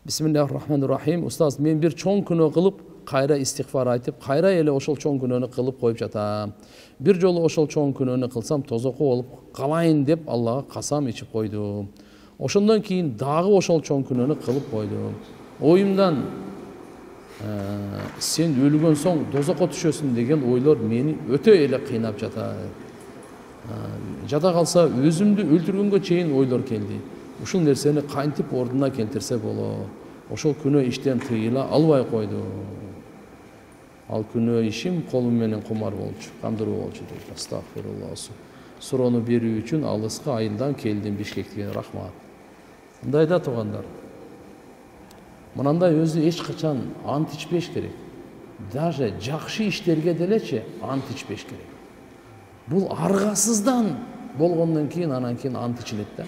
Bismillahirrahmanirrahim. Ustaz, men bir çoğun күнөө кылып, кайра истигфар айтып, кайра эле ошол çoğun күнөөнү кылып коюп жатам. Bir жолу ошол çoğun күнөөнү кылсам, тозоку болуп калайын деп Аллага касам ичип койдум. Ошондон кийин дагы ошол çoğun күнөөнү кылып койдум. Оюмдан сен өлгөн соң дозокко түшөсүң деген ойлор мени өтө эле кыйнап жатат. Жада калса өзүмдү өлтүргөнгө чейин ойлор келди. Ушул нерсени кантип ордуна келтирсе болот? Ошол күнөө иштен тыйыла албай койду. Ал күнөө ишим колум менен кумар болчу, кандыруу болчу дейт. Астагфируллах. Суроону берүү үчүн алыска айылдан келдим Бишкектен. Рахмат. Мындай да туугандар. Мынандай өзү эч качан ант ичпеш керек. Даже жакшы иштерге делечи ант ичпеш керек. Бул аргасыздан болгондон кийин анан кийин ант ичилет да.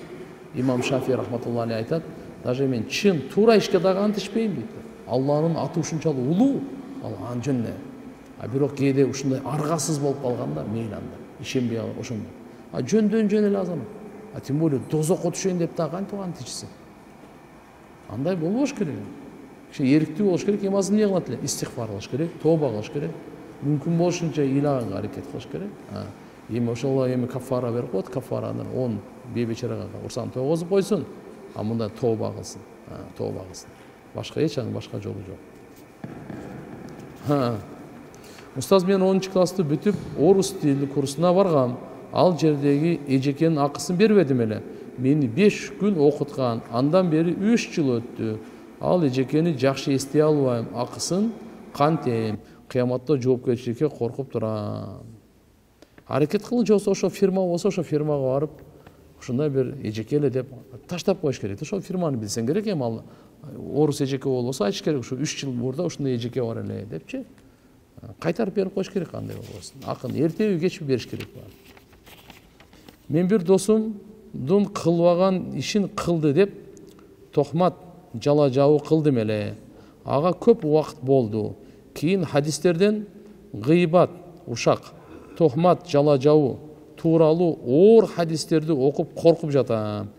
İmam Şafii rahmetullahi aleyh aytат, даже мен чын туура ишке дагы ант ичпейм дейт. Алланын аты ушунчалык улуу, ал анжынне. А бирок кээде ушундай аргасыз болуп калганда мейли анда ишенбей калып ошондо. А жөндөн жөн эле азамат. А тем более дозокко түшөйүн деп дагы кантип ант ичсин? Андай болбош керек. Киши эриктүү болуш керек, эми азыр эмне кылат эле? Истигфар кылыш керек, тооба кылыш керек. Мүмкүн болушунча ыйлаганга аракет кылыш керек. Эми ошол эми кафара берип коет, кафаранын 10 бейбечарага урсан тогозуп койсун, а мында тооба кылсын, тооба кылсын. Башка эч анын башка жолу жок. Устаз, мен 10 класстı бүтүп, орус тили курсуна баргам. Ал жердеги эжекенин акысын бербедим эле. Мени 5 күн окуткан. Андан бери 3 жыл өттү. Ал эжекени жакшы эстей албайм. Акысын кантем? Кыяматта жоопкерчиликке коркуп турам. Аракет кылын, же ошо фирма болсо, ошо фирмага барып, ушундай бир эжеке эле деп таштап коюш керек. Ошол фирманы билсең керек, эми ал орус эжеке болсо айтыш керек, ушу 3 жыл мурда ушундай эжеке бар эле депчи. Кайтарып берип коюш керек, кандай болбосун. Акын эртеби кечби бериш керек бар. Мен бир досумдун кылбаган ишин кылды деп тохмат жала жабуу кылдым эле. Ага көп убакыт болду. Кийин хадистерден гыйбат, ушак, тохмат жала жабуу тууралуу оор хадистерди окуп коркуп жатам.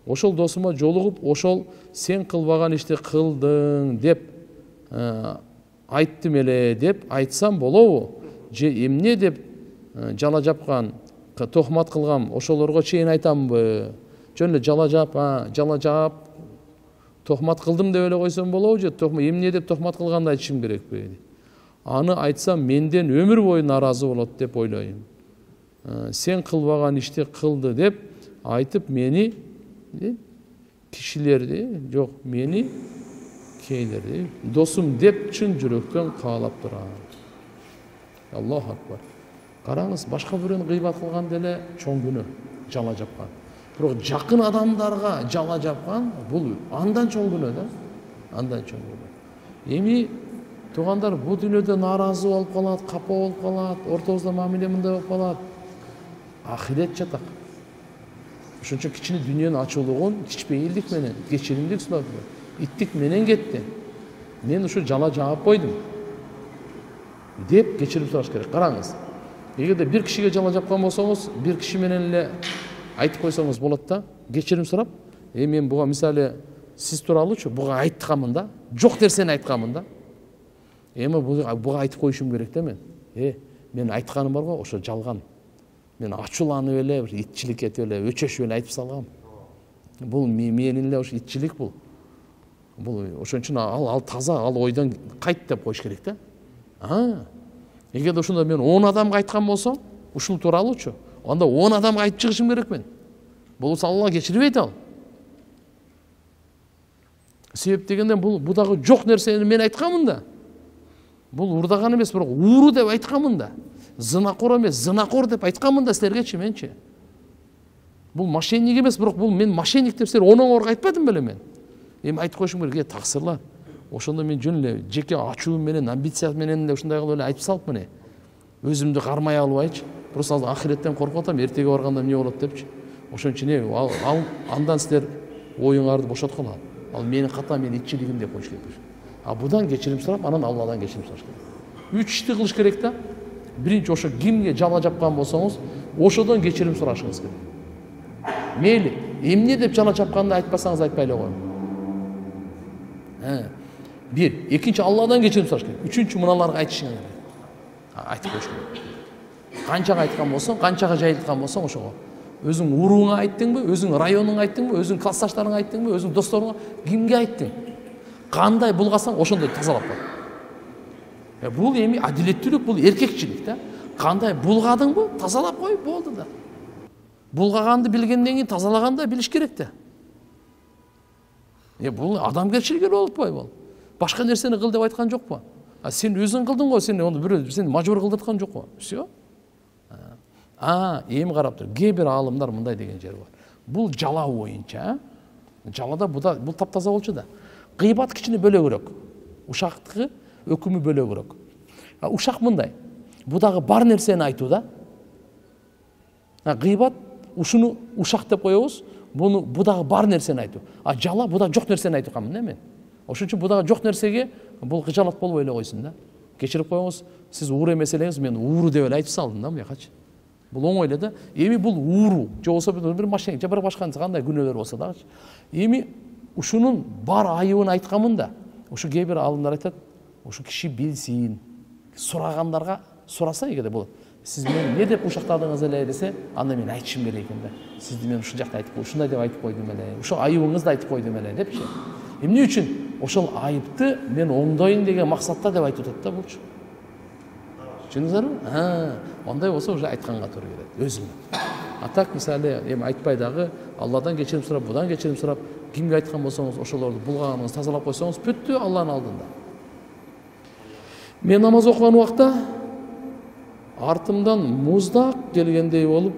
Ошол досума жолугуп, ошол сен кылбаган ишти кылдың деп айттым эле деп айтсам болобу? Же эмне деп жала жапкан, тохмат кылгам, ошолорго чейин айтамбы? Жөн эле жала жап, тохмат кылдым деп эле койсом болобу? Же эмне деп тохмат кылганды айтышым керекпи? Аны айтсам менден өмүр бою наразы болот деп ойлойм. Сен кылбаган ишти кылды деп айтып мени кишилерди, жок, мени кейлерди досум деп чын жүрөктөн каалап турам. Аллаху акбар. Караңыз, башка бирөөнү гыйбат кылган деле чоң күнөө, жала жапкан. Бирок жакын адамдарга жала жапкан бул андан чоң күнөө да. Андан чоң күнөө. Эми туугандар, бул дүйнөдө наразы болуп калат, капа болуп калат, ортобузда мамиле мындай болуп калат. Ахирет жатак. Ошон үчүн кичине дүйнөнүн ачуулугун кичпейилдик менен, кечиримдик сунап, иттик менен кетти. Мен ушу жала жаап койдум деп кечирим сураш керек. Караңыз, эгерде бир кишиге жала жапкан болсоңуз, бир киши менен эле айтып койсоңуз болот да, кечирим сурап, мен буга мисалы сиз тууралуучу буга айтканмын да, жок нерсени айтканмын да. Эми буга айтып коюшум керек да мен. Мен айтканым бар го, ошо жалган. Мен ачууланып эле, бир итчилик этип эле, өчөшүп эле айтып салгам. Бул менин эле ошо итчилик бул. Бул ошон үчүн ал таза, ал ойдон кайт деп коюш керек да. Эгерде ошондо мен 10 адамга айткан болсом, ушул тууралуучу, анда 10 адамга айтып чыгышым керек мен. Болсо Алла кечирбейт ал. Себеп дегенде бул дагы жок нерсени мен айтканмын да. Бул урдаган эмес, бирок ууру деп айтканмын да. Зынакор эмес, зынакор деп айтканмын да силергечи менчи. Бул мошенник эмес, бирок бул мен мошенник деп силер оноңорго айтпадым беле мен. Эми айтып коюшум керек, таксырлар. Ошондо мен жөн эле жеке ачуу менен, амбиция менен эле ушундай кылып эле айтып салып мына. Өзүмдү кармай албайчы. Просто ахиреттен коркуп атам, эртеге барганда эмне болот депчи. Ошон үчүн ал андан силер оюңарды бошоткула. Ал менин ката, менин итчилигим деп коюш керек. А будан кечирим сурап, анан Алладан кечирим сураш керек. 3 ишти кылыш керек да. Биринчи ошо кимге жала жапкан болсоңуз, ошодон кечирим сурашыңыз керек. Мейли, эмне деп жала жапканды айтпасаңыз айтпай эле коюң. Bir. Екінші, Алладан кешірім сұраш керек. Үшінші, мыналарға айтышың керек. Айтып қойыш керек. Қаншаға айтқан болсаң, қаншаға жайылтқан болсаң, ошоға. Өзің уруңа айттың ба, өзің районыңа айттың ба, өзің классташтарыңа айттың ба, өзің достарыңа, кимге айттың? Қандай бұлғасаң, ошондой тазалап қой. Бұл эми адилеттүүлүк, бұл эркекчилик да. Қандай бұлғадың ба, тазалап қой, болды да. Бұлғағанды білгенден кейін тазалағанды біліш керек те. Бұл адамгершілік болып қой бұл. Башқа нәрсені қыл деп айтқан жоқ па? Сен өзің қылдың ғой, сен оны біреу сен мажбур қылдыртқан жоқ қой. Все? Эми қарап тұр. Кейбір алымдар мындай деген жер бар. Бұл жала ойынша, жалада бұл таптаза болчу да. Гыйбат кичине бөлөгүрөөк. Ушактыгы өкүмү бөлөгүрөөк. Ушак мындай. Будағы бар нәрсені айту да. Гыйбат ушуну ушак деп коебуз, буну будағы бар нәрсені айту. Жала будағы жоқ нәрсені айту камын мен. Ошон үчүн будағы жоқ нәрсеге бул кыжалат болбой эле койсун да. Кечирип коюңуз, сиз ууру эмес элеңиз, мен ууру деп эле айтып салдым да буякачы. Бул оңой эле да. Эми бул ууру, же болбосо бир машина, же бир башка кандай күнөөлөр болсо дагычы. Эми ушунун бар айыбын айтканмын да. Ушу кээ бир алымдар айтат, ушу киши билсин. Сурагандарга сураса эгерде болот. Сиз мени эмне деп ушактадыңыз эле десе, анда мен айтышым керек экен да. Сизди мен ушул жакта айтып койдум, ушундай деп айтып койдум эле. Ошо айыбыңызды айтып койдум эле депчи. Эмне үчүн ошол айыпты мен оңдойн деген максатта деп айтып атат да булчу. Түшүндүңүзбү? Ондай болсо уже айтканга туура келет, өзүңө. Так мисалы эми айтпай дагы Алладан кечирим сурап, будан кечирим сурап, кимге айткан болсоңуз, ошолорду булгаганыңыз тазалап койсоңуз, бүттү Алланын алдында. Мен намаз окуган убакта артымдан муздак келгендей болуп,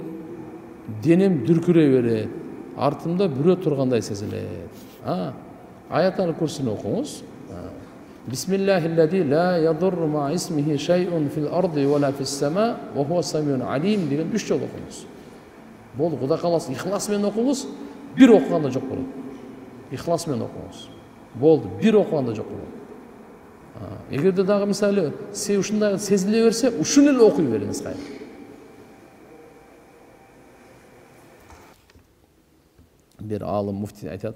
денем дүркүрөй берет. Артымда бирөө тургандай сезилет. Аят-ал Курсини окуңуз. Бисмиллахиллади ла ядурру ма исмихи шай'ун фил арди ва ла фис сама ва хуа самиун алим деген 3 жолу окуңуз. Болду, Кудай кааласа ихлас менен окуңуз, бир окуганда жок болот. Ихлас менен окуңуз. Болду, бир окуганда жок болот. Эгерде дагы мисалы сиз ушундай сезиле берсе, ушуну эле окуй бериңиз кайра. Бир алым муфти айтат.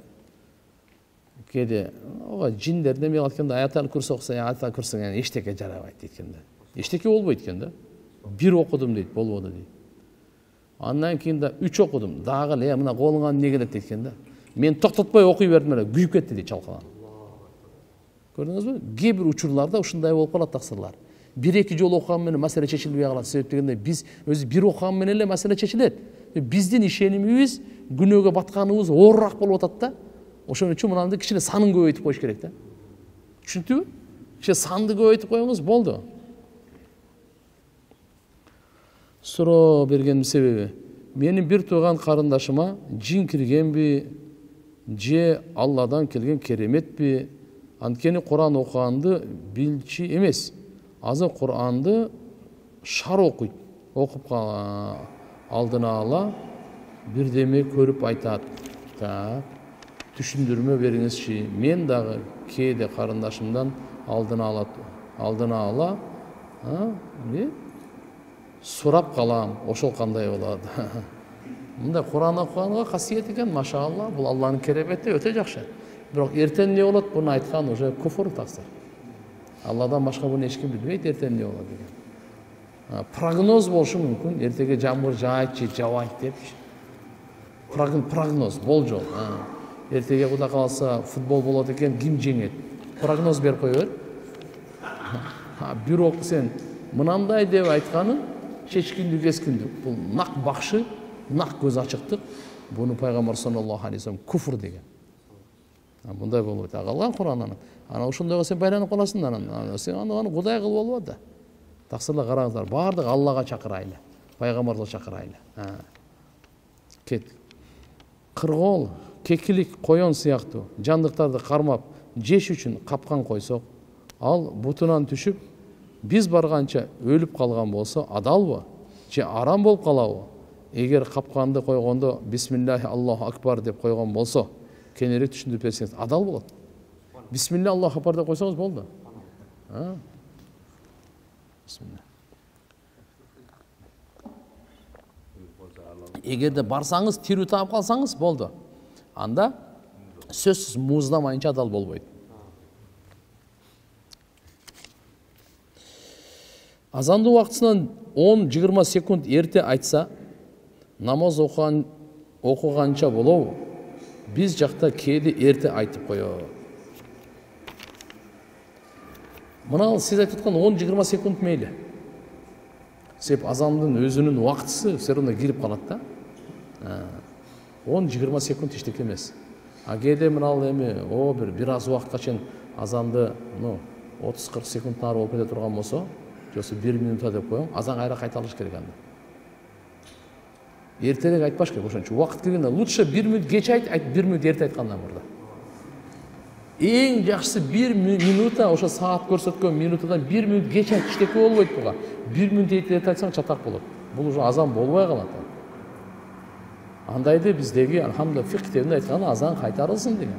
Кеде ога жиндерден мен айтканда Аят-ал Курси окуса, Аят-ал Курси эчтеке жарабайт дейткенде. Эчтеке болбойт экен да. Бир окудум дейт, болбоду дейт. Андан кийин да 3 окудум. Дагы эле мына колуңа эмне келет дейткенде. Мен токтотпой окуй бердим эле, күйүп кетти дейт чалкаланып. Көрдүңүзбү? Кээ бир учурларда ушундай болуп калат таксырлар. 1-2 жолу окуган менен маселе чечилбей калат. Себеп дегенде биз өзү бир окуган менен эле маселе чечилет. Биздин ишенимибиз күнөөгө батканыбыз оорураак болуп атат да. Ошон үчүн мынанды кичине санын көбөйтүп коюш керек да. Түшүндүңбү? Кичине санды көбөйтүп коюңуз, болду. Суроо бергенин себеби, менин бир тууган карындашыма жин киргенби, же Алладан келген кереметпи? Анткени Кур'ан окуганды билчи эмес. Азыр Кур'анды шар окуйт. Окуп алдына ала бирдеме көрүп айтат. Так. Түшүндүрмө бериңизчи. Мен дагы кээде карындашымдан алдына ала, сурап калам, ошол кандай болот. Мындай Кур'ан окуганга касиет экен, машаалла, бул Алланын керемети өтө жакшы. Бирок эртең эмне болот? Буну айткан уже куфур таксыр. Алладан башка буну эч ким билбейт, эртең эмне болот деген. Прогноз болушу мүмкүн, эртеге жамгыр жаайт же жабайт депчи. Прогноз, болжол. Эртеге Кудай кааласа футбол болот экен, ким жеңет? Прогноз берип кое бер. Бирок сен мынандай деп айтканың чечкиндик эскиндик. Бул нак бакшы, нак көз ачыктык. Буну пайгамбар саллаллаху алейхи вассалам куфур деген. Мындай болбойт. Калган Кураннан. Ана ошондойго сен байланып каласың, анан сен аны Кудай кыл болбойт да. Таксырлар караңыздар, бардык Аллага чакырайлы, пайгамбарга чакырайлы. Кет. Кыргоол, кекилик, коён сыяктуу жандыктарды кармап жеш үчүн капкан койсок, ал бутунан түшүп, биз барганча өлүп калган болсо адалбы? Же арам болуп калабы? Эгер капканды койгондо бисмиллахи Аллаху акбар деп койгон болсо, кененирээк түшүндүрүп берсеңиз адал болот. Бисмилла Аллаху акбар деп койсоңуз болду. Бисмилла. Эгерде барсаңыз, тирүү таап калсаңыз болду. Анда сөзсүз мууздамайынча адал болбойт. азанды убактысынан 10-20 секунд эрте айтса, намаз окуганча болобу? Биз жакта кээде эрте айтып коёбу. Мына сиз айтып аткан 10-20 секунд мейли. Себеп азандын өзүнүн убактысы все равно кирип калат да. 10-20 секунд эчтеке эмес. А кээде мына эми бир аз убакытка чейин азанды 30-40 секунд нары болуп кете турган болсо, жосу 1 минута деп коеюн, азан кайра кайталыш керек анда. Эртерээк айтпаш керек, ошончо убакыт киргенде лучше 1 минут кеч айт, 1 минут эрте айткандан мурда. Эң жакшысы 1 минута, ошо саат көрсөткөн минутадан 1 минут кеч айт, эчтеке болбойт буга. 1 минут эрте айтсаң чатак болот. Бул уже азан болбой калат. Андайды биздеги алхамдулилlah фикх китебинде айткан, азан кайтарылсын деген.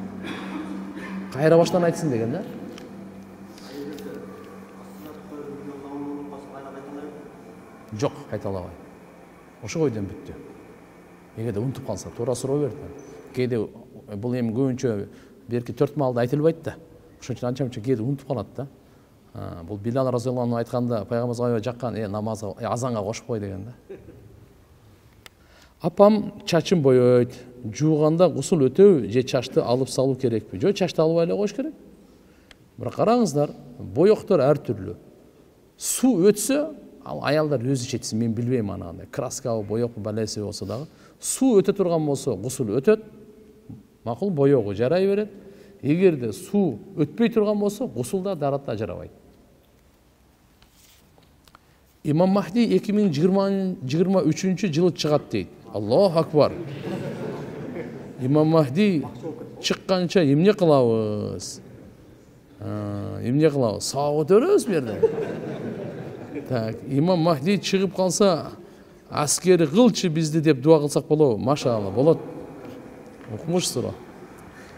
Кайра баштан айтсын деген да. Жок, кайталабай. Ошо койдон бүттү. Эгерде унутуп калса, туура суроо берди. Кээде бул эми көбүнчө берки 4 маалда айтылбайт да. Ошон үчүн анча-мынча кээде унутуп калат да. Бул Билал разыяллаху анху айтканда, пайгамбарыбызга аябай жаккан, намазга, азанга кошуп кой деген да. Апам чачын боёйт, жууганда гусул өтөбү же чачты алып салуу керекпи? Жок, чачты албай эле коюш керек. Бирок караңыздар, боёктор ар түрлүү. Суу өтсө, ал аялдар өзү четсин, мен билбейм аны. Краскабы, боёкпу, балеси болсо дагы, суу өтө турган болсо, гусул өтөт. Макул, боёгу жарай берет. Эгерде суу өтпөй турган болсо, гусул да даратта жарабайт. Имам Махди 2023 жылы чыгат дейт. Аллаху акбар. Имам Махди чыкканча эмне кылабыз? Эмне кылабыз? Сабак өтөрөбүз бу жерде. Так, Имам Махди чыгып калса, аскери кылчы бизди деп дуа кылсак болобу? Машалла, болот. Окумушсузбу?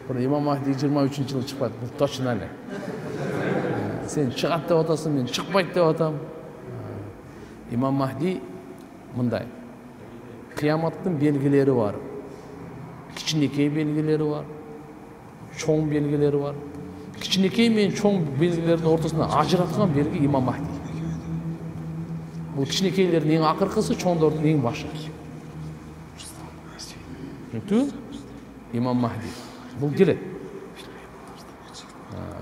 Бир Имам Махди 23 жылы чыкпайт, бул точно эле. Сен чыгат деп атасың, мен чыкпайт деп атам. Имам Махди мындай. Кыяматтын белгилери бар. Кичинекей белгилери бар. Чоң белгилери бар. Кичинекей менен чоң белгилердин ортосунда ажыраткан белги Имам Махди. Бул кичинекейлердин эң акыркысы, чоңдордун эң башы. Түнүктүбү? Имам Махди. Бул келет.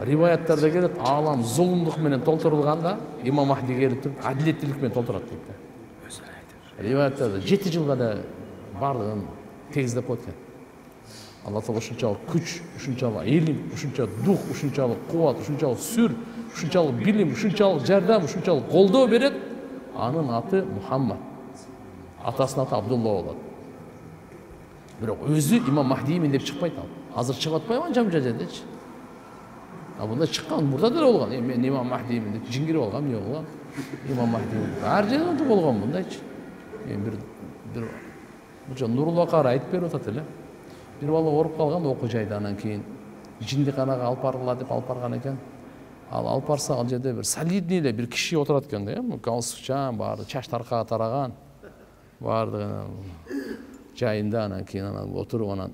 Риваяттарда келет, алам зулумдук менен толтурулганда Имам Махди келип туруп, адилеттүүлүк менен толтурат дейт. Риваяттарда 7 жылга да бардыгын тегиздеп коет экен. Алла Таала ушунчалык күч, ушунчалык илим, ушунчалык дух, ушунчалык кубат, ушунчалык сүр, ушунчалык билим, ушунчалык жардам, ушунчалык колдоо берет. Анын аты Мухаммад. Атасынын аты Абдулла болот. Бирок өзү Имам Махдимен деп чыкпайт ал. Азыр чыгып атпайбы анча-мынча жердечи. Бунда чыккан, мурда деле болгон. Мен Имам Махдимен деп жиңгирип алгам, эмне болгон? Имам Махди. Ар жерде болгон мындайчы. Бир мынча Нурулла кара айтып берип атат эле. Бир бала ооруп калган окуу жайда, анан кийин жиндиканага алып баргыла деп алып барган экен. Ал алып барса, ал жерде бир солидный эле бир киши отурат экен да, галстукчан, баары чач таркага тараган. Баардыгы жайында, анан кийин анан отуруп анан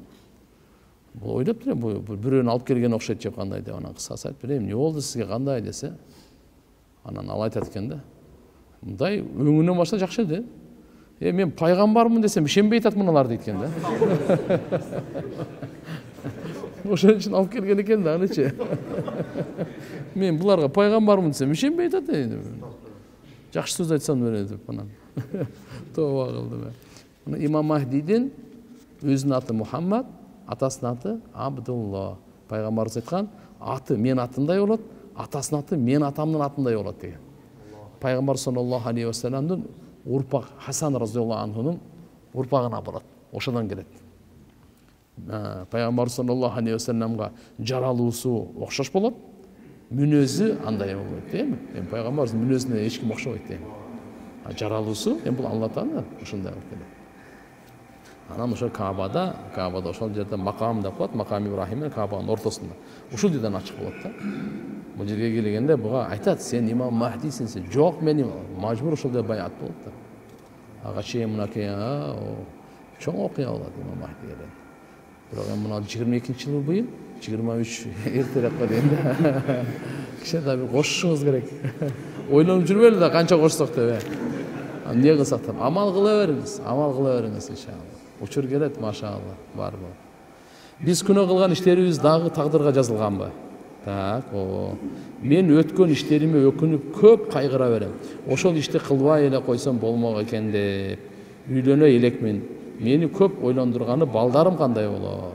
бул ойлоп тур, бул бирөөнү алып келген окшойт же кандай деп анан кыскасы айтып берем, эмне болду сизге, кандай десе. Анан ал айтат экен да. Мындай өңүнөн башка жакшы эле. Мен пайгамбармын десем ишенбей атат мыналар дейт экен да. Ошон үчүн алып келген экен да, анычы. Мен буларга пайгамбармын десем ишенбей атат. Жакшы сөз айтсам берет деп анан. Тооба кылды. Имам Махдидин өзүнүн аты Мухаммад, атасынын аты Абдулла. Пайгамбарыбыз айткан, аты мен атымдай болот, атасынын аты мен атамдын атындай болот деген. Пайгамбар саллаллаху алейхи ва салламдын урпак Хасан разыяллаху анхунун урпагына барат. Ошондон келет. Пайгамбар саллаллаху алейхи ва салламга жаралуусу окшош болот. Мүнөзү андай болот, эми. Пайгамбардын мүнөзүнө эч ким окшобойт дейм. Жаралуусу, бул Алла Таала ошондой болуп келет. Анан ошо Каабада ошол жерде макам деп коет, макам Ибрахим менен Каабанын ортосунда. Ушул жерден ачык болот да. Бул жерге келгенде буга айтат, сен Имам Махдисиң. Жок, мен мажбур ошол жерде баяат болот да. Ага чейин мынакей чоң окуя болот Имам Махди келет. Бирок мына 22-жылы быйыл 23 эртерээк го дейм да. Кичине бир кошушуңуз керек. Ойлонуп жүрбөйлү да канча кошсок деп. Эмне кылсак да амал кыла бериңиз иншалла. Учур келет, машалла, бар бул. Биз күнөө кылган иштерибиз дагы тагдырга жазылганбы? Так, мен өткөн иштериме өкүнүп көп кайгыра берем. Ошол ишти кылбай эле койсом болмок экен деп үйлөнө элекмин. Мени көп ойлондурганы балдарым кандай болот?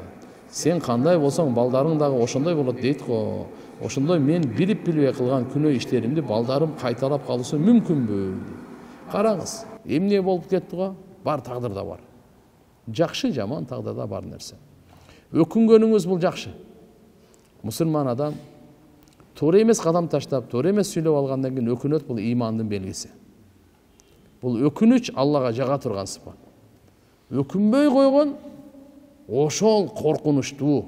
Сен кандай болсоң, балдарың дагы ошондой болот дейт го. Ошондой мен билип билбей кылган күнөө иштеримди балдарым кайталап калышы мүмкүнбү? Караңыз, эмне болуп кетти го? Бар тагдырда бар. Жакшы, жаман тагдырда бар нерсе. Өкүнгөнүңүз бул жакшы. Мусулман адам туура эмес кадам таштап, туура эмес сүйлөп алгандан кийин өкүнөт, бул имандын белгиси. Бул өкүнүч Аллага жага турган сыпат. Өкүнбөй койгон ошол коркунучтуу.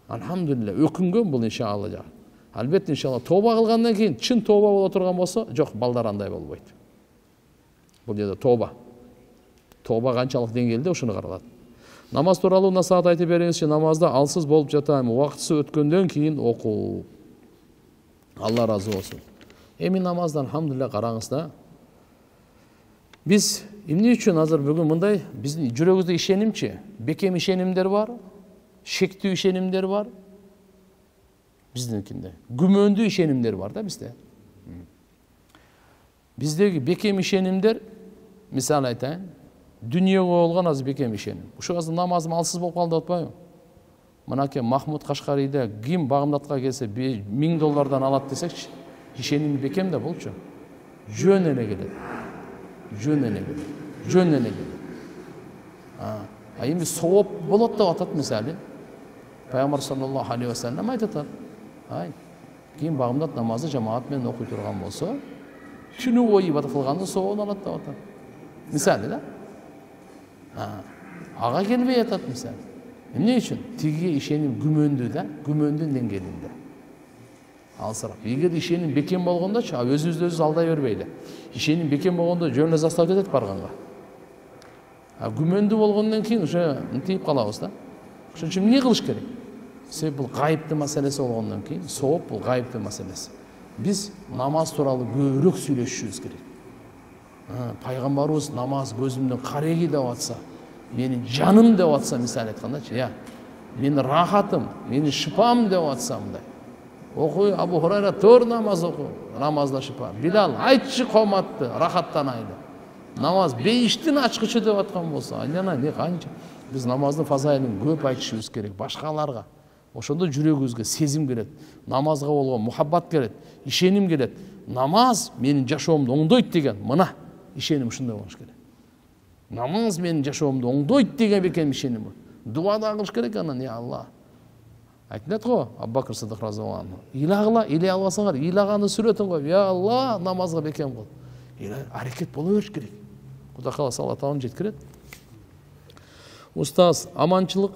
Алхамдулилля, өкүнгөн бул иншалла жак. Албетте иншалла тооба кылгандан кийин чын тооба боло турган болсо, жок, балдар андай болбойт. Бул жерде тооба канчалык деңгээлде ошону каралат. Намаз тууралуу насаат айтып бериңизчи. Намазда алсыз болуп жатам, убактысы өткөндөн кийин окуу. Алла разы болсун. Эми намаздан алхамдулилля караңыз да. Биз эмне үчүн азыр бүгүн мындай биздин жүрөгүбүздө ишенимчи, бекем ишенимдер бар, шектүү ишенимдер бар. Биздинкинде күмөндүү ишенимдер бар да бизде. Биздеги бекем ишенимдер, мисал айтайын, дүниеге болгон азыр бекем ишеним. Ушул азыр намазым алсыз болуп калды деп атпайбы? Мынакей Махмуд Кашкарийде ким Багымдатка келсе $1000 алат десекчи, ишеними бекем да болчу. Жөн эле келет. Эми сооп болот деп атат мисалы. Пайгамбар саллаллаху алейхи ва саллям айтат. Ким Багымдат намазы жамаат менен окуй турган болсо, түнү бою ибадат кылганды сообун алат деп атат. Мисалы да. Ага келбей атат мисалы. Эмне үчүн? Тиги ишеним күмөндүү да, күмөндүн деңгээлинде. Алсырап. Эгер ишеним бекем болгондочу, өзүбүздү алдай бербейли. Ишеним бекем болгондо жөн эле заставка этет барганга. Күмөндүү болгондон кийин уже мынтип калабыз да. Ошон үчүн эмне кылыш керек? Себеби бул гайыптын маселеси болгондон кийин, сооп бул гайыптын маселеси. Биз намаз тууралуу көбүрөөк сүйлөшүшүбүз керек. Пайгамбарыбыз намаз көзүмдүн кареги деп атса, менин жаным деп атса, мисал айткандачы, менин рахатым, менин шыпам деп атса мындай. Окуй, Абу Хурайра төр намаз оку, намазда шыпа. Билал, айтчы коматты, рахаттанайлы. Намаз бейиштин ачкычы деп аткан болсо, не канча. Биз намаздын фазайылын көп айтышыбыз керек башкаларга. Ошондо жүрөгүбүзгө сезим келет, намазга болгон мухаббат келет, ишеним келет. Намаз менин жашоомду оңдойт деген мына ишеним ушундай болуш керек. Намаз менин жашоомду оңдойт деген бекем ишеним бар. Дуа да кылыш керек анан, я Алла. Айтат го Абу Бакыр Сыдык разыяллаху анху. Илагыла, илей албасаңар, илаганды сүрөтүн коюп, я Алла, намазга бекем кыл. Аракет боло бериш керек. Кудай кааласа Алла таалам жеткирет. Устаз, аманчылык,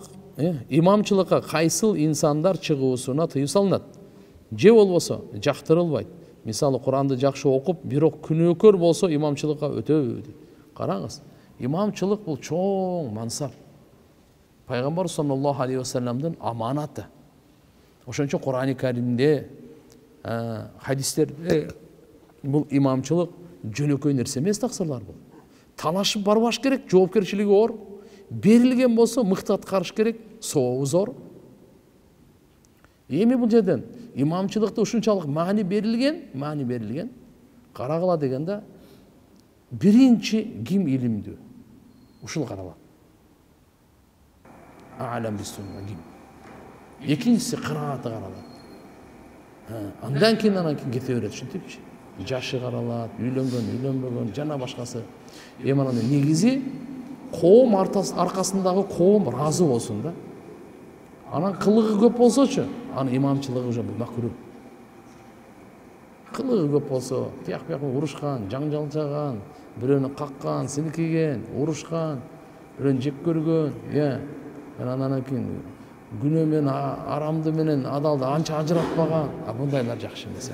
имамчылыкка кайсыл инсандар чыгуусуна тыюу салынат? Же болбосо жактырылбайт. Мисалы Куранды жакшы окуп, бирок күнөөкөр болсо имамчылыкка өтөбү дейт. Караңыз, имамчылык бул чоң мансап. Пайгамбар саллаллаху алейхи ва салламдын аманаты. Ошон үчүн Курани Каримде, хадистерде бул имамчылык жөнөкөй нерсе эмес, таксырлар бул. Талашып барбаш керек, жоопкерчилиги оор. Берилген болсо мыкты аткарыш керек, сообу зор. Эми бул жерден имамчылыкта ушунчалык маани берилген. Карагыла дегенде биринчи ким илимдүү? Ушул каралат. Алам бис-сунна ким? Экинчиси кырааты каралат. Андан кийин кете берет, ушинтипчи. Жашы каралат, үйлөнгөн, жана башкасы. Эми анын негизи коом аркасындагы коом разы болсун да. Анан кылыгы көп болсочу, анын имамчылыгы уже макруh. Кылыгы көп болсо, тияк-бияк урушкан, жаңжалчаган, бирөөнү каккан, силкиген, урушкан, бирөөнү жеп көргөн, анан кийин күнөө менен арамды менен адалды анча ажыратпаган, бундайлар жакшы эмес.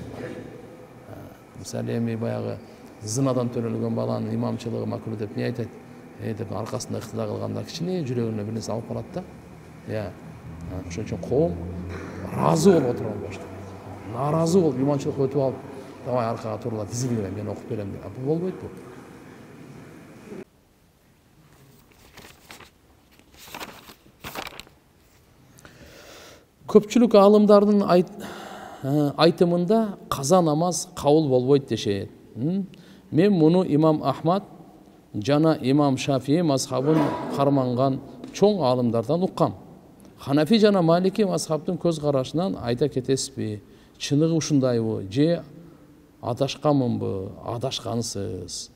Мисалы эми баягы зынадан төрөлгөн баланын имамчылыгы макруh деп не айтат? Деп аркасында ыктыда кылганда кичине жүрөгүнө бир нерсе алып барат да. Ошон үчүн коом ыраазы болуп отурган баштап. Нааразы болуп иманчылык өтүп алып, давай аркага турула тизилгиле мен окуп берем деп. Бул болбойт бул. Көпчүлүк аалымдардын айтымында каза намаз кабыл болбойт дешет. Мен муну имам Ахмад жана имам Шафии мазхабын карманган чоң аалымдардан уккам. Ханафи жана Малики мазхабтын көз карашынан айта кетесизби? Чыныгы ушундайбы? Же адашканмынбы? Адашкансыз.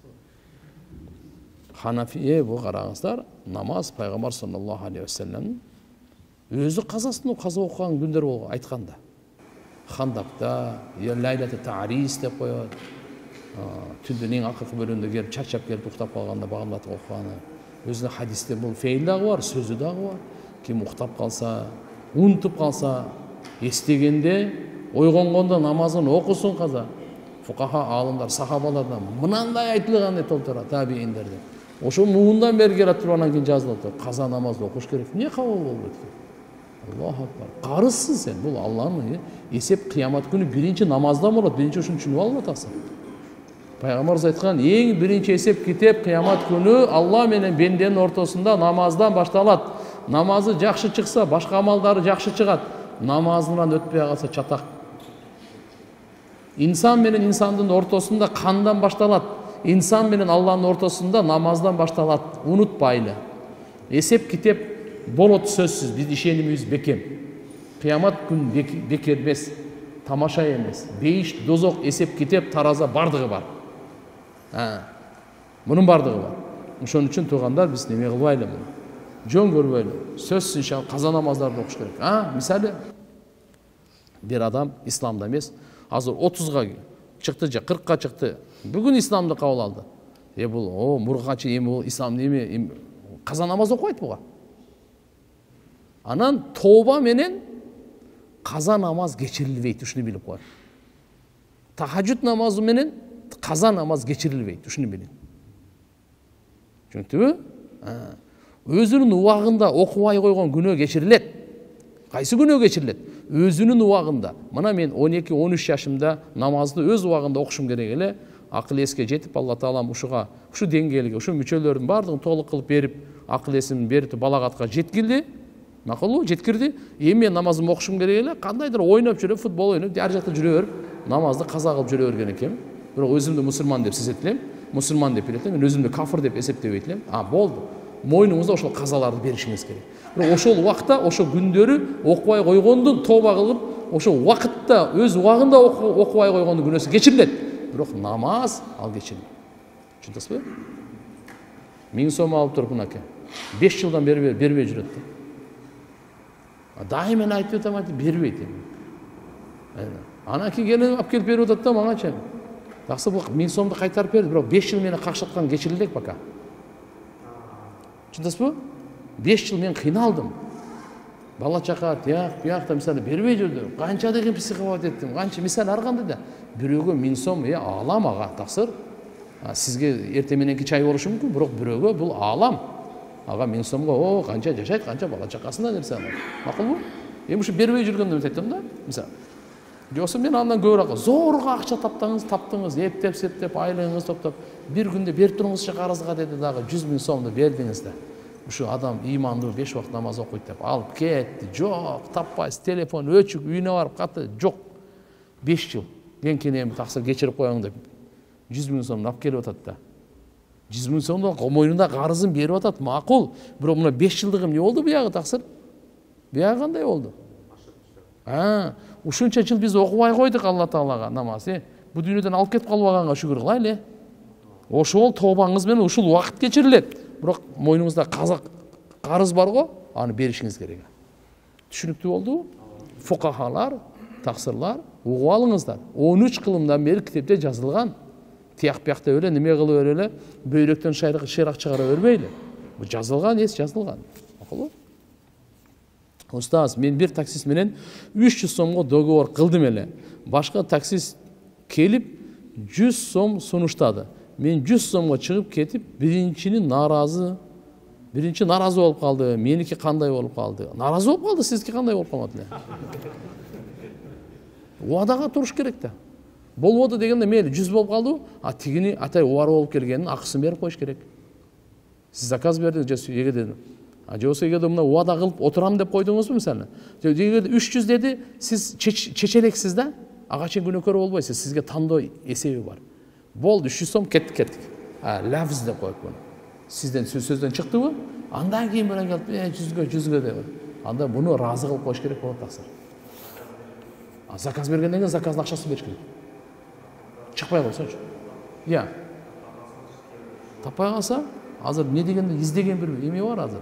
Ханафи бул караңыздар, намаз пайгамбар саллаллаху алейхи вассалам өзү казасын каза окуган күндөр болгон айтканда. Хандакта, лайлаты тарис деп коет. Түндүн эң акыркы бөлүгүндө келип чарчап келип уктап калганда багамдатып окуганы. Өзүнө хадисте бул фейл дагы бар, сөзү дагы бар. Ким уктап калса, унутуп калса, эстегенде, ойгонгондо намазын окусун каза. Фукаха аалымдар, сахабалардан мынандай айтылган деп толтура табииндерде. Ошо муундан бери келип туруп анан кийин жазылат. Каза намазды окуш керек. Эмне кабыл болбойт? Аллаху акбар. Карызсың сен. Бул Алланын эсеп кыямат күнү биринчи намаздан болот. Биринчи ушуну түшүнүп алып атасың. Пайгамбарыбыз айткан, эң биринчи эсеп китеп кыямат күнү Алла менен бенденин ортосунда намаздан башталат. Намазы жакшы чыкса, башка амалдары жакшы чыгат. Намазынан өтпөй калса чатак. Инсан менен инсандын ортосунда кандан башталат. Инсан менен Алланын ортосунда намаздан башталат. Унутпайлы. Эсеп китеп болот сөзсүз, биз ишенимибиз бекем. Кыямат күн бекер эмес, тамаша эмес. Бейиш, дозок, эсеп китеп, тараза бардыгы бар. Мунун бардыгы бар. Ошон үчүн туугандар биз неме кылбайлы муну. Жөн көрбөйлү. Сөзсүз иншалла каза намаздарды окуш керек. Мисалы бир адам исламда эмес, азыр 30га чыкты же 40га чыкты. Бүгүн исламды кабыл алды. Бул мургачы эми бул ислам неме каза намаз окуйт буга. Анан тооба менен каза намаз кечирилбейт, ушуну билип коет. Тахажжуд намазы менен каза намаз кечирилбейт, ушуну билин. Түшүндүңүзбү? Өзүнүн убагында окубай койгон күнөө кечирилет. Кайсы күнөө кечирилет? Өзүнүн убагында. Мына мен 12-13 жашымда намазды өз убагында окушум керек эле. Акыл эске жетип, Алла Таалам ушуга, ушу деңгээлге, ушу мүчөлөрдүн баардыгын толук кылып берип, акыл эсин берип балагатка жеткилди. Макулбу? Жеткирди. Эми мен намазымды окушум керек эле. Кандайдыр ойноп жүрүп, футбол ойноп, ар жакта жүрө берип, намазды каза кылып жүрө берген экенмин. Бирок өзүмдү мусулман деп сезет элем. Мусулман деп билет элем. Мен өзүмдү кафыр деп эсептебейт элем. Болду. Мойнуңузда ошол казаларды беришиңиз керек. Бирок ошол убакта, ошол күндөрү окубай койгондун тооба кылып, ошол убакытта, өз убагында окубай койгондун күнөөсү кечирилет. Бирок намаз ал кечирилбейт. Түшүндүңүзбү? 1000 сом алып туруп мынакей. 5 жылдан бери бербей жүрөт да. Дайыма айтып атам, бербейт. Анан кийин келип алып келип берип атат да маңачы. Таксы бул 1000 сомду кайтарып берди, бирок 5 жыл мени какшаткан кечирилет пока. Түшүндүңүзбү? 5 жыл мен кыйналдым. Бала чака биякта мисалы бербей жүрдү. Канча деген психоват эттим. Канча мисалы ар кандай да. Бирөөгө 1000 сом алам ага таксыр. Сизге эртең мененки чай болушу мүмкүн, бирок бирөөгө бул алам. Ага 1000 сомго канча жашайт, канча бала чакасына деп сана. Макулбу? Эми ушу бербей жүргөндө айтам да. Мисалы жоксо мен андан көбүрөөк зорго акча таптыңыз, эптеп, септеп, айлыгыңыз топтоп, бир күндө берип туруңузчу карызга деди дагы 100 000 сомду бердиңиз да. Ушу адам ыймандуу 5 убакыт намаз окуйт деп алып кетти. Жок, таппайсыз, телефон өчүк, үйүнө барып катты. Жок. 5 жыл. Мен эми таксыр кечирип коюң деп 100 000 сомду алып келип атат да. 100 000 сомду мойнунда карызын берип атат, макул. Бирок мына 5 жылдыгы эмне болду буягы таксыр? Буягы кандай болду? Ушунча жыл биз окубай койдук Алла Таалага намаз. Бу дүйнөдөн алып кетип калбаганга шүгүр кылайлы. Ошол тообаңыз менен ушул убакыт кечирилет. Бирок мойнуңузда карыз барго, аны беришиңиз керек. Түшүнүктүү болдубу? Фукахалар, таксырлар, угуп алыңыздар. 13 кылымдан бери китепте жазылган. Тияк-пиякта эле неме кылып эле, бөйрөктөн шыйрак чыгара бербейли. Бу жазылган, жазылган. Макулбу? Устаз, мен бир таксист менен 300 сомго договор кылдым эле. Башка таксист келип 100 сом сунуштады. Мен 100 сомго чыгып кетип, биринчини нааразы Биринчи наразы болуп калды, меники кандай болуп калды? Наразы болуп калды, сиздики кандай болуп калмады эле? Убадага туруш керек да. Болбоду дегенде мейли 100 болуп калды, а тигини атай убары болуп келгенин акысын берип коюш керек. Сиз заказ бердиңиз, эгерде же болбосо эгерде мына убада кылып отурам деп койдуңузбу мисалы. Эгерде 300 деди, сиз чечелексиз да, ага чейин күнөөкөр болбойсуз, сизге тандоо эсеби бар. Болду 300 сом кеттик. Лафз деп коюп буну. Сизден сөздөн чыктыбы? Андан кийин менен келип, 100га деп. Анда буну ыраазы кылып коюш керек болот таксыр. Заказ бергенден кийин заказдын акчасын бериш керек. Чыкпай калсачы. Таппай калса, азыр не дегенде издеген бир эме бар азыр.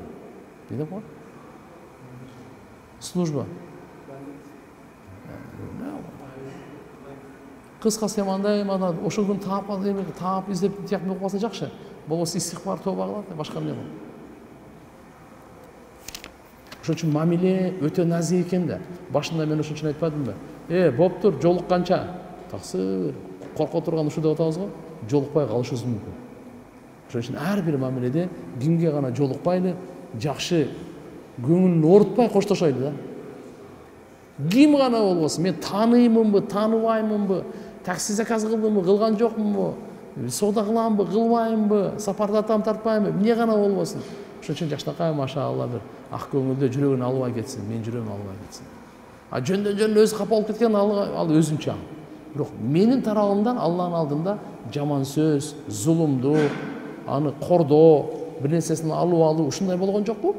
Не деп коет? Служба. Кыскасы мындай ошол күн таап издеп тияк болуп калса жакшы. Болбосо истигфар тоба кылат, башка эмне болот. Ошон үчүн мамиле өтө назик экен да. Башында мен ошон үчүн айтпадымбы? Боптур, жолукканча. Таксыр, корко турган ушул деп атабыз го, жолукпай калышыбыз мүмкүн. Ошон үчүн ар бир мамиледе кимге гана жолукпайлы, жакшы көңүлүн оорутпай коштошойлу да. Ким гана болбосун, мен тааныймынбы, тааныбаймынбы, такси заказ кылдымбы, кылган жокмунбу, соода кыламбы, кылбаймынбы, сапардатам, тартпаймынбы, эмне гана болбосун. Ошон үчүн жакшынакай машаалла бир ак көңүлдө жүрөгүн албай кетсин, мен жүрөгүм албай кетсин. Жөндөн өзү капа болуп кеткен ал өзүнчө. Бирок менин тарабымдан Алланын алдында жаман сөз, зулумдук, аны кордоо, бир нерсесин алуу ушундай болгон жокпу?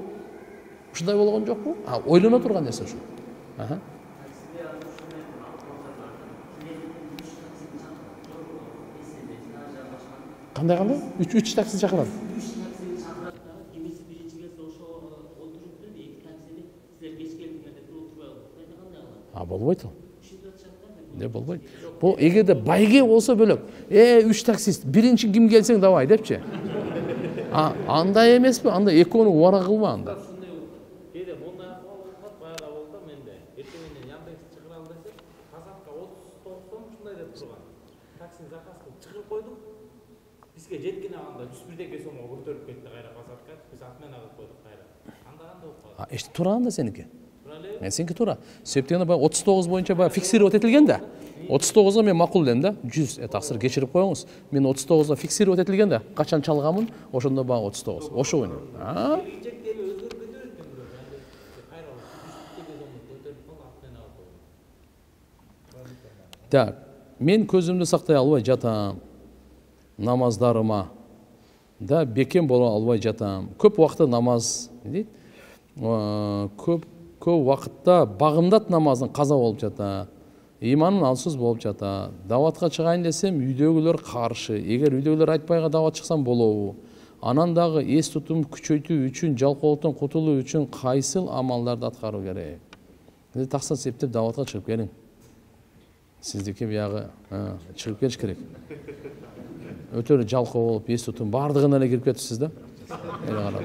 Ушундай болгон жокпу? Ойлоно турган нерсе ушу. Кандай? 3 такси чакырат. Болбойт ал. Болбойт. Бул эгерде байге болсо бөлөк. 3 таксист, биринчи ким келсең давай депчи. Андай эмеспи? Анда экөөнү убара кылба анда. Кээде мондай акыбал баягы болду менде. Эртеңинен Яндекс чыгыра ал десек, Казакка 39 сом ушундай деп турган. Таксини заказ кылып чыгырып койдук. Бизге жеткине анда 101 сомго көтөрүп кетти кайра Казакка. Биз отмена кылып койдук кайра. Анда кандай болуп калды? Эшти тура анда сеники. Сеники тура. Себептен баягы 39 боюнча баягы фиксировать этилген да. 39га мен макул дедим да. 100 таксыр кечирип коюңуз. Мен 39га фиксировать этилген да. Качан чалганмын, ошондо баягы 39. Ошо ойну. Так, мен көзүмдү сактай албай жатам. Намаздарыма да бекем боло албай жатам. Көп убакытта намаз дейт. Көп убакытта багымдат намазын каза болуп жата. Иманын алсыз болуп жата. Даватка чыгайын десем, үйдөгүлөр каршы. Эгер үйдөгүлөр айтпайга дават чыксам болобу? Анан дагы эс тутум күчөйтүү үчүн, жалкоолуктан кутулуу үчүн кайсыл амалдарды аткаруу керек? Такса септеп даватка чыгып келиң. Сиздики биягы чыгып келиш керек. Өтө эле жалкоо болуп, эс тутум бардыгына эле кирип кетипсиз да. Эле карап.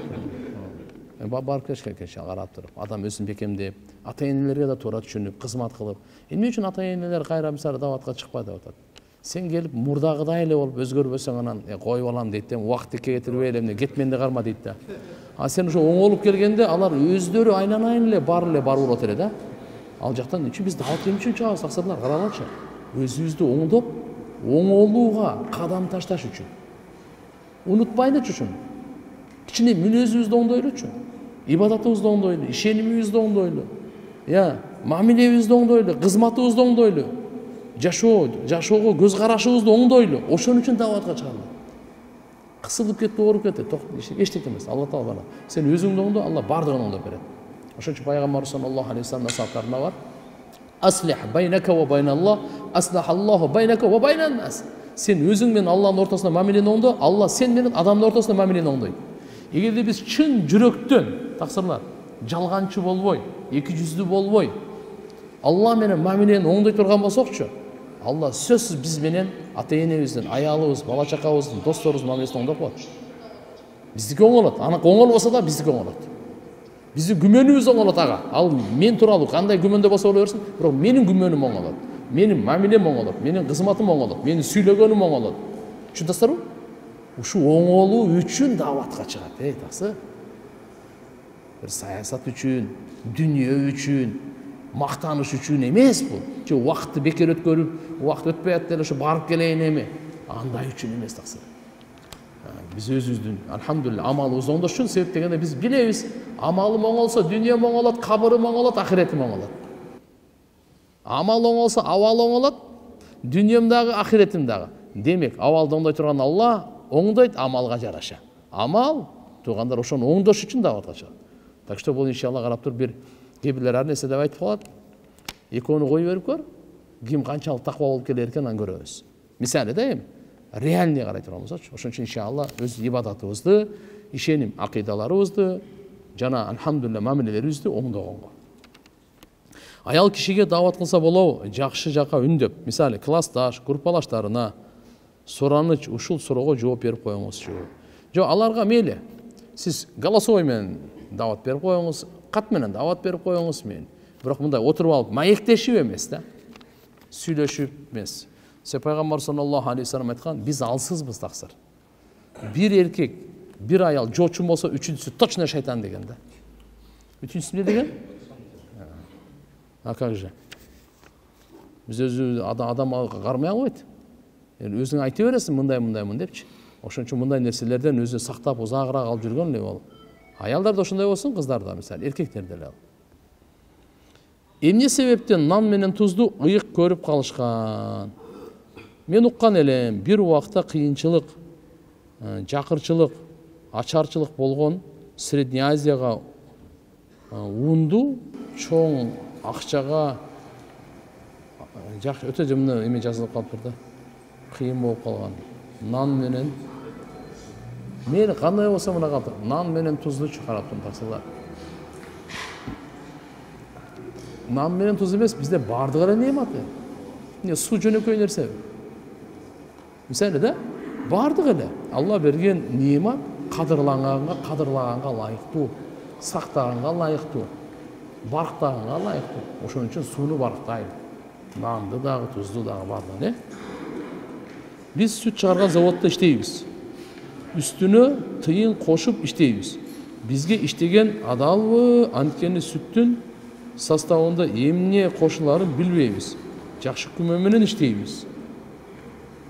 Барып келиш керек карап туруп. Адам өзүн бекемдеп, ата-энелерге да туура түшүнүп, кызмат кылып. Эмне үчүн ата-энелер кайра мисалы даватка чыкпа деп атат? Сен келип мурдагыдай эле болуп өзгөрбөсөң анан коюп алам дейт да, убакытты кетирбей эле кетменди карма дейт да. Сен ошо оңолуп келгенде алар өздөрү айланайын эле барып болот эле да. Ал жактан үчүн биз дават эмне үчүн чыгабыз, аксырлар карагылачы. Өзүбүздү оңдоп, оңолууга кадам ташташ үчүн. Унутпайлычы үчүн. Кичине мүнөзүбүздү оңдойлучу. Ибадатыбызды оңдойлу, ишенимибизди оңдойлу. Мамилебизди оңдойлу, кызматыбызды оңдойлу. Жашоого көз карашыбызды оңдойлу. Ошон үчүн даватка чыгабыз. Кысылып кетти, ооруп кетти, эчтеке эмес. Алла Таала бана. Сен өзүңдү оңдо, Алла бардыгын оңдоп берет. Ошон үчүн пайгамбар саллаллаху алейхи вассалам насааттарында бар. Аслих байнака ва байналлах, аслахаллаху байнака ва байнан-нас. Сен өзүң менен Алланын ортосунда мамилени оңдо, Алла сен менен адамдын ортосунда мамилени оңдойт. Эгерде биз чын жүрөктөн, таксырлар, жалганчы болбой, эки жүздүү болбой, Алла менен мамилени оңдой турган болсокчу, Алла сөзсүз биз менен ата-энебиздин, аялыбыз, бала чакабыздын, досторубуздун мамилесин оңдоп коет. Биздики оңолот, аныкы оңолбосо да биздики оңолот. Биздин күмөнүбүз оңолот ага. Ал мен тууралуу кандай күмөндө болсо боло берсин, бирок менин күмөнүм оңолот. Менин мамилем оңолот, менин кызматым оңолот, менин сүйлөгөнүм оңолот. Түшүндүңүзбү? Ушу оңолуу үчүн даватка чыгат, таксы. Bir саясат үчүн, дүнүйө үчүн, мактаныш үчүн эмес бул. Же убакытты бекер өткөрүп, убакыт өтпөй атты эле ошо барып келейин эми. Андай үчүн эмес таксыр. Биз өзүбүздүн алхамдулилла амалыбызды оңдош үчүн, себеп дегенде биз билебиз, амалым оңолсо дүнүйө оңолот, кабырым оңолот, ахиретим оңолот. Амал оңолсо абал оңолот, дүнүйөм дагы, ахиретим дагы. Демек, абалды оңдой турган Алла оңдойт амалга жараша. Амал туугандар ошону оңдош үчүн даватка чыгат. Так что бул иншалла карап туруп бир кээ-бирлер ар нерсе деп айтып калат. Экөөнү кой берип көр, ким канчалык таква болуп келер экен аны көрөбүз. Мисалы да эми реальный карай турган болсочу, ошон үчүн иншалла өз ибадатыбызды, ишеним акыйдаларыбызды жана алхамдулилла мамилелерибизди оңдогонго. Аял кишиге дават кылса болобу, жакшы жака үндөп, мисалы классташ, группалаштарына сураныч ушул суроого жооп берип коюңузчу. Жо аларга мейли, сиз голосовой менен дават берип коюңуз, кат менен дават берип коюңуз мен. Бирок мындай отуруп алып маектешип эмес да. Сүйлөшүп эмес. Пайгамбар саллаллаху алейхи вассалам айткан, биз алсызбыз таксыр. Бир эркек, бир аял жочун болсо, үчүнчүсү точно шайтан деген да. Үчүнчүсү эмне деген? А как же? Биз өзү адам кармай албайт. Өзүң айта бересиң, мындай депчи. Ошон үчүн мындай нерселерден өзү сактап узагыраак алып жүргөн эле бол. Аялдар да ошондой болсун, кыздар да, мисалы, эркектер деле. Эмне себептен нан менен тузду ыйык көрүп калышкан? Мен уккан элем, бир убакта кыйынчылык, жакырчылык, ачарчылык болгон Средняя Азияга унду чоң акчага жакшы өтө жымны эме жазылып калыптыр да. Кыйын болуп калган. Нан менен мен кандай болсо мына калды. Нан менен тузду чыгараптым таксылар. Нан менен туз эмес, бизде бардыгы эле нематы. Суу жөнөкөй нерсе. Мисалы да, бардыгы эле Алла берген немат кадырлаганга ылайыктуу, сактаганга ылайыктуу, барктаганга ылайыктуу. Ошон үчүн сууну барктайбыз. Нанды дагы, тузду дагы бардыгын, Биз сүт чыгарган заводда иштейбиз. Үстүнө тыйын кошуп иштейбиз. Бизге иштеген адалбы, анткени сүттүн составында эмне кошуларын билбейбиз. Жакшы күмө менен иштейбиз.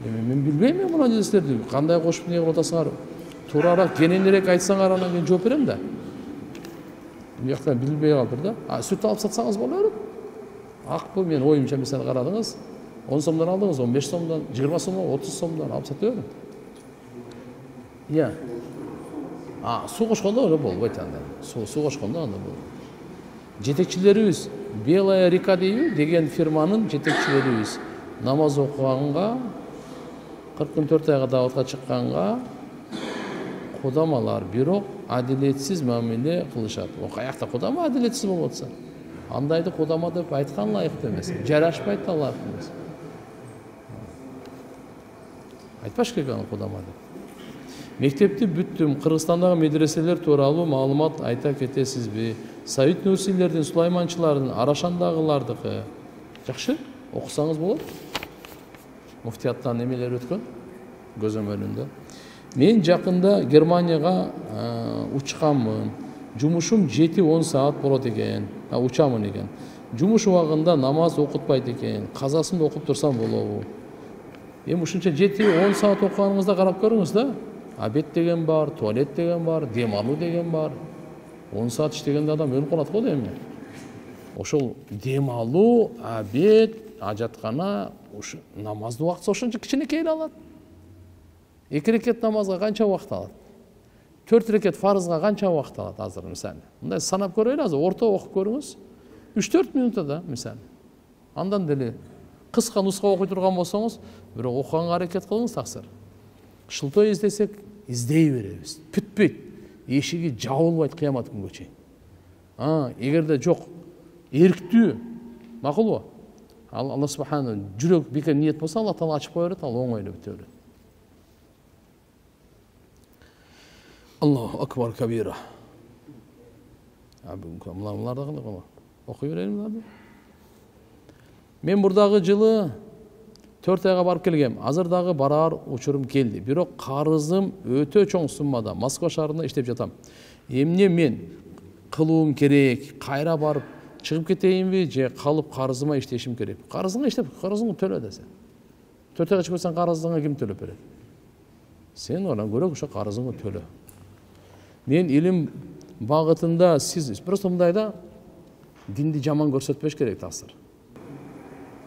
Мен билбейм мына нерселерди, кандай кошуп эмне кылып атасыңар? Туурараак, кененирээк айтсаңар, анан кийин жооп берем да. Бияктан билбей калдыр да. Сүт алып сатсаңыз боло берет. Акпы, мен оюмча мисалы карадыңыз, 10 сомдон алдыңыз, 15 сомдон, 20 сомдон, 30 сомдон алып сата берем. Суу кошкондо эле болбойт анда. Суу кошкондо анда болбойт. Жетекчилерибиз Белая река деген фирманын жетекчилерибиз намаз окуганга 44 айга даватка чыкканга кодамалар бирок адилетсиз мамиле кылышат. Каякта кодама адилетсиз болуп атса? Андайды кодама деп айткан ылайыктуу эмес. Жарашпайт да ылайыктуу эмес. Айтпаш керек аны кодама деп. Мектепти бүттүм. Кыргызстандагы медреселер тууралуу маалымат айта кетесизби? Саид Нурсилердин, Сулайманчылардын, Арашандагылардыкы. Жакшы, окусаңыз болот. Муфтияттан эмелер өткөн көзөмөлүндө. Мен жакында Германияга учканмын. Жумушум 7-10 саат болот экен. Учамын экен. Жумуш убагында намаз окутпайт экен. Казасын окуп турсам болобу? Эми ушунча 7-10 саат окуганыңызда карап көрүңүз да. Обед деген бар, туалет деген бар, дем алуу деген бар. 10 саат иштегенде адам өлүп калат го эми. Ошол дем алуу, обед, ажаткана, ушу намазды убакыты ошончо кичинекей алат. 2 рекет намазга канча убакыт алат? 4 рекет фарызга канча убакыт алат азыр мисалы? Мындай санап көрөйлү азыр, орто окуп көрүңүз. 3-4 минутта да мисалы. Андан деле кыска нуска окуй турган болсоңуз, бирок окуганга аракет кылыңыз таксыр. Шылтой издесек, издей беребиз. Бүтпөйт. Эшиги жабылбайт кыямат күнгө чейин. Эгерде жок, эрктүү, макулбу? Алла субхана жүрөк бекер ниет болсо, Алла таала ачып кое берет, ал оңой эле бүтө берет. Аллаху акбар кабира. Мыналарды кандай кылма? Окуй берейин мынарды. Мен бурдагы жылы 4 айга барып келгем. Азыр дагы бараар учурум келди. Бирок карызым өтө чоң суммада. Москва шаарында иштеп жатам. Эмне мен кылуум керек, кайра барып чыгып кетейинби же калып карызыма иштешим керек? Карызыңа иштеп, карызыңды төлө десе. 4 айга чыкпасаң карызыңа ким төлөп берет? Сен анан көрө ошо карызыңды төлө. Мен илим багытында сиз просто мындай да динди жаман көрсөтпөш керек тасыр.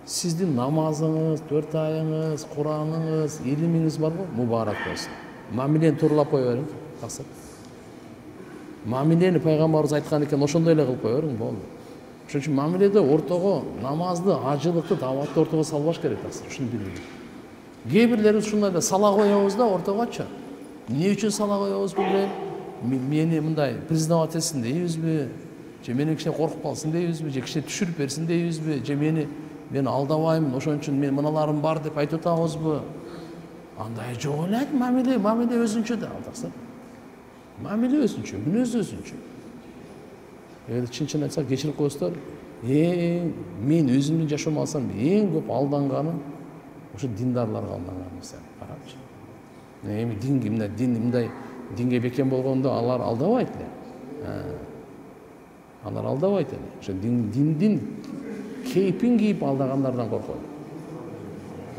Сиздин намазыңыз, 4 айыңыз, Кураныңыз, илимиңиз барбы? Мубарак болсун. Мамилени тууралап кое бериң тасыр. Мамилени пайгамбарыбыз айткан экен, ошондой эле кылып кое бериң, болду. Ошон үчүн мамиледе ортого намазды, ажылыкты, даватты ортого салбаш керек тасыр. Ушуну билиңиз. Кээ бирлерибиз ушундай да сала коебуз да ортогочу. Эмне үчүн сала коебуз билбейм. Мени мындай признавать этсин дейбизби? Же мени кичине коркуп калсын дейбизби? Же кичине түшүрүп берсин дейбизби? Же мен алдабайм, ошон үчүн мен мыналарым бар деп айтып атабызбы? Андай жок эле, мамиле өзүнчө да алдакса. Мамиле өзүнчө, мүнөз өзүнчө. Эгер чын айтсак, кечирип коесуздар, мен өзүмдүн жашоомду алсам, эң көп алданганым ошо диндарларга алданганым сен. Карапчы. Эми мындай динге бекем болгондо алар алдабайт эле. Алар алдабайт эле. Ошо диндин кейпин кийип алдагандардан коркоюм.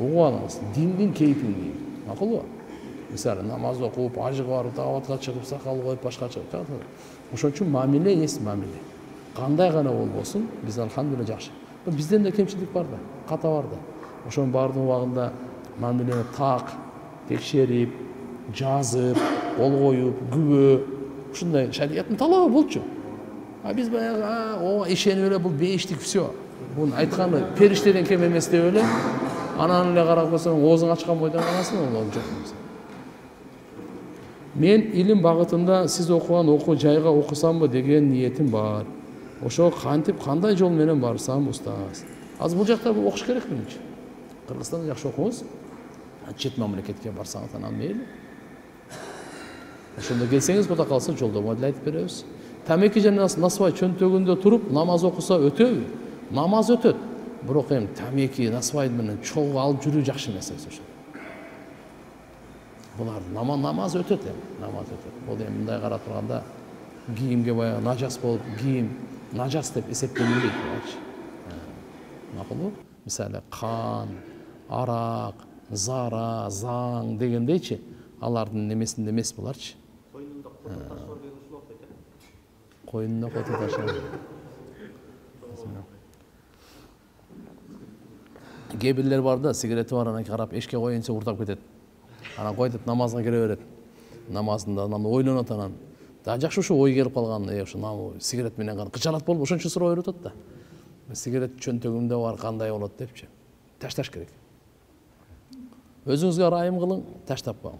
Угуп алыңыз, диндин кейпин кийип. Макулбу? Мисалы, намаз окуп, ажыга барып, даватка чыгып, сакал коюп, башка чыгып. Ошон үчүн мамиле эс мамиле. Кандай гана болбосун, биз алхамдулилла жакшы. Бизден да кемчилик бар да, ката бар да. Ошонун баардыгы убагында мамилени так, текшерип, жазып, кол коюп, күбө, ушундай шариаттын талабы болчу. Биз баягы ишенип эле бул бейиштик все. Бунун айтканы периштеден кем эмес деп эле, анан эле карап койсоң, оозуң ачкан бойдон каласың, ол жок. Мен илим багытында сиз окуган окуу жайга окусамбы деген ниетим бар. Ошо кантип, кандай жол менен барсам, устаз? Азыр бул жакта окуш керек менимче. Кыргызстанда жакшы окуңуз. Чет мамлекетке барсаңыз анан мейли. Ошондо келсеңиз, кудай калса жолдомо деле айтып беребиз. Тамеки жана насыбай чөнтөгүндө туруп намаз окуса өтөбү? Намаз өтөт. Бирок эми тамеки, насыбай менен чогуу алып жүрүү жакшы эмес ошо. Булар намаз өтөт эми, намаз өтөт. Бул эми мындай карап турганда кийимге баягы нажас болуп, кийим нажас деп эсептелинбейт болчу. Макулбу? Мисалы, кан, арак, зара, заң дегендейчи, алардын немесинде эмес буларчы. Койнунда кото таш бар деген ушул окуйт э? Койнунда кото таш бар. Кээ бирлер бар да, сигарети бар, анан карап эшикке коюнча уртап кетет. Анан койдуп намазга кире берет. Намазында анан ойлонот анан. Да жакшы ушу ой келип калган, ушу сигарет менен кана кычалат болуп, ошон үчүн суроо берип атат да. Сигарет чөнтөгүмдө бар, кандай болот депчи. Ташташ керек. Өзүңүзгө ырайым кылың, таштаппаң.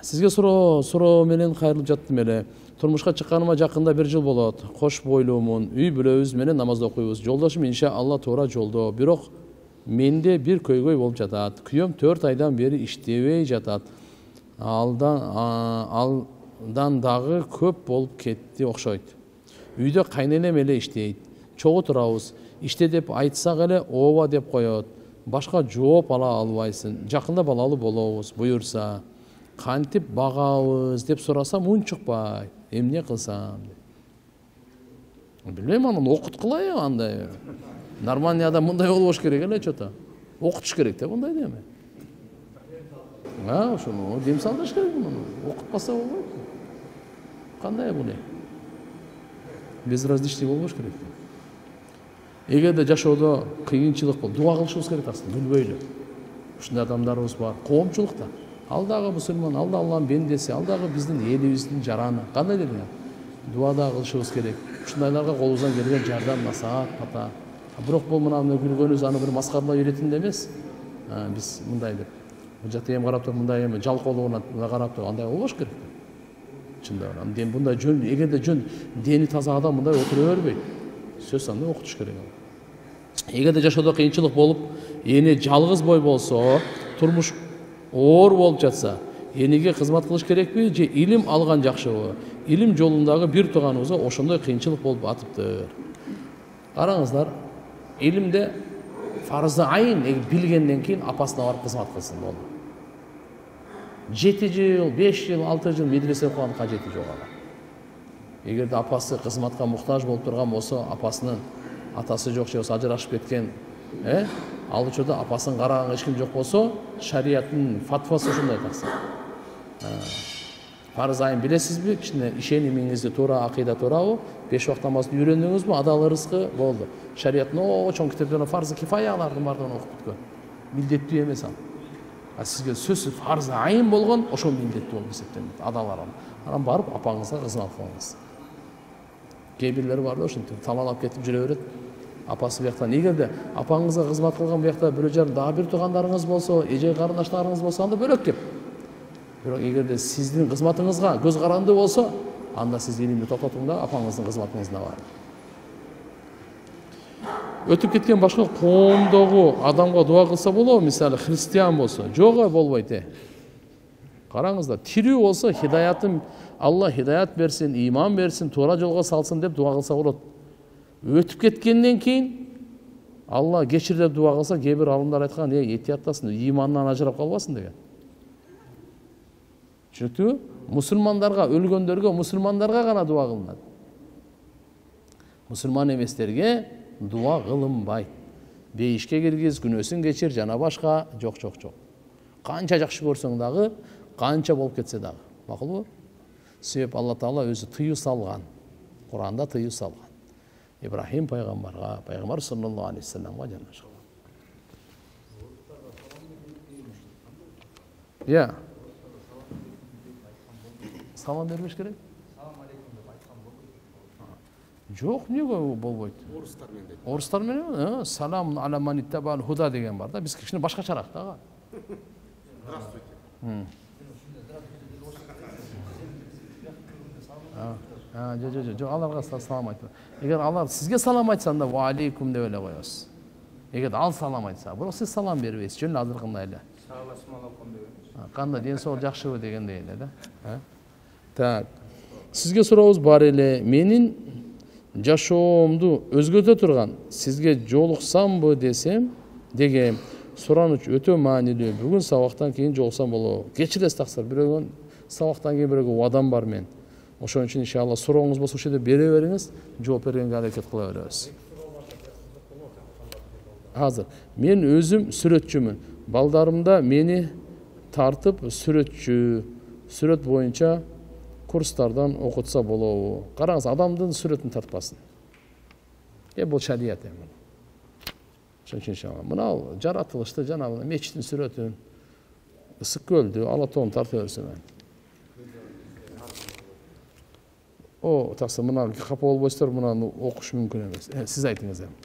Сизге суроо менен кайрылып жаттым эле. Турмушка чыкканыма жакында 1 жыл болот. Кош бойлуумун, үй бүлөбүз менен намаз окуйбуз. Жолдошум иншалла туура жолдо. Бирок менде бир көйгөй болуп жатат. Күйөөм 4 айдан бери иштебей жатат. Алдан дагы көп болуп кетти окшойт. Үйдө кайненем эле иштейт. Чогуу турабыз. Иште деп айтсак эле ооба деп коет. Башка жооп ала албайсың. Жакында балалуу болобуз, буюрса. Кантип багабыз деп сурасам унчукпай. Эмне кылсам? Билбейм, анан окуткулай андай. Нормальный адам мындай болбош керек эле чото. Окутуш керек да мындай деме. Ошону дем салдырыш керек муну. Окутпаса болбойт. Кандай бул? Безразличный болбош керек. Эгерде жашоодо кыйынчылык болуп, дуа кылышыбыз керек аслында, күлбөйлү. Ушундай адамдарыбыз бар, коомчулукта. Ал дагы мусулман, ал да Аллахтын бендеси, ал дагы биздин элибиздин жараны. Кандай дедиң? Дуада кылышыбыз керек. Ушундайларга колубуздан келген жардам, насаат, пата. Бирок бул мына күлгөнүбүз аны бир маскаралоо иретинде эмес. Биз мындай деп. Бул жакта эми карап туруп мындай эми жалкоолугуна карап туруп андай болбош керек. Чындап эле. Ден мындай жөн, эгерде жөн дени таза адам мындай отура бербейт. Сөз андай окутуш керек. Эгерде жашоодо кыйынчылык болуп, эне жалгыз бой болсо, турмуш оор болуп жатса, эниге кызмат кылыш керекпи же илим алган жакшыбы? Илим жолундагы бир тууганыбызга ошондой кыйынчылык болуп атыптыр. Караңыздар, илимде фарызды айын билгенден кийин апасына барып кызмат кылсын болду. 7 жыл, 5 жыл, 6 жыл медресе окуган кажети жок ага. Эгерде апасы кызматка муктаж болуп турган болсо, апасынын атасы жок же болсо ажырашып кеткен, ал учурда апасын караганга эч ким жок болсо, шарияттын фатвасы ушундай такса. Парыз айын билесизби? Кичине ишенимиңизди туура, акыйда туурабы? 5 вакыт намазды үйрөндүңүзбү? Адал рызкы болду. Шарияттын чоң китептерин фарзы кифаялардын бардыгын окуп бүткөн. Милдеттүү эмес ал. Сизге сөзсүз фарзы айын болгон, ошол милдеттүү болуп эсептелет. Адал арам. Анан барып апаңызга кызмат кылыңыз. Кээ бирлери бар да ушинтип талаалап кетип жүрө берет. Апасы бияктан эгерде апаңызга кызмат кылган биякта бирөө жар дагы бир туугандарыңыз болсо, эже карындаштарыңыз болсо, анда бөлөк кеп. Бирок эгерде сиздин кызматыңызга көз каранды болсо, анда сиз илимди токтотуң да апаңыздын кызматыңызына барың. Өтүп кеткен башка коомдогу адамга дуа кылса болобу? Мисалы христиан болсо, жок болбойт. Караңыздар, тирүү болсо хидаятын Алла хидаят берсин, иман берсин, туура жолго салсын деп дуа кылса болот. Өтүп кеткенден кийин Алла кечир деп дуа кылса, кээ бир алымдар айткан, этияттасын, имандан ажырап калбасын деген. Түшүнүктүүбү? Мусулмандарга, өлгөндөргө, мусулмандарга гана дуа кылынат. Мусулман эместерге дуа кылынбайт. Бейишке киргиз, күнөөсүн кечир, жана башка жок. Канча жакшы көрсөң дагы, канча болуп кетсе дагы. Макулбу? Себеп Алла Таала өзү тыюу салган. Куранда тыюу салган. Ибрахим пайгамбарга, пайгамбар саллаллаху алейхи вассаламга жана башка. Салам бербеш керек? Салам алейкум деп айткан болбойт. Жок, эмнеге болбойт? Орустар менен дейт. Орустар менен салам аля ман иттабал худа деген бар да. Биз кичине башкачараак да. Здравствуйте. Жок, аларга салам айтпа. Эгер алар сизге салам айтса, анда ва алейкум деп эле коесуз. Эгер ал салам айтса, бирок сиз салам бербейсиз, жөн азыркындай эле. Салам алейкум деп. Кандай ден соолук жакшыбы дегендей эле да. Так. Сизге сурообуз бар эле. Менин жашоомду өзгөртө турган, сизге жолуксамбы деген сурануч өтө маанилүү. Бүгүн сабактан кийин жолуксам болобу? Кечиресиз таксыр, бирөөгөн сабактан кийин бирөөгө убадам бар мен. Ошон үчүн иншалла сурооңуз болсо ошол жерде бере бериңиз, жооп бергенге аракет кыла беребиз. Азыр мен өзүм сүрөтчүмүн. Балдарымда мени тартып сүрөт боюнча курстардан окутса болобу? Караңыз, адамдын сүрөтүн тартпасын. Бул шарият эми. Ошон үчүн иншалла мына жаратылышты, жанагы мечиттин сүрөтүн, ысык көлдү, Алатоону тарта берсем. Таксы мына капа болбойсуздар, мунаны окуш мүмкүн эмес. Сиз айтыңыз эми.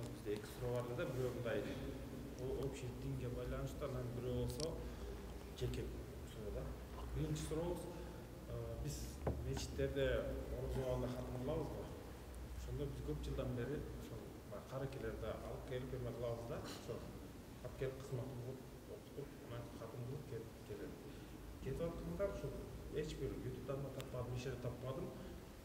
Bizde iki soru vardı da biri ondaydı. O общий dinge байланыштуу, анан бiri болсо жеке soruda. Birinci sorumuz biz mecitlerде oruç hatım kılabız mı? Şunda biz көп жылдан beri каракелерде алып келип кылабыз да, алып келип кызматын кылып окутуп, hatım kılıp келет. Кетип аткандар ошо эч бир ютубдан да таппадым, иш жерде таппадым.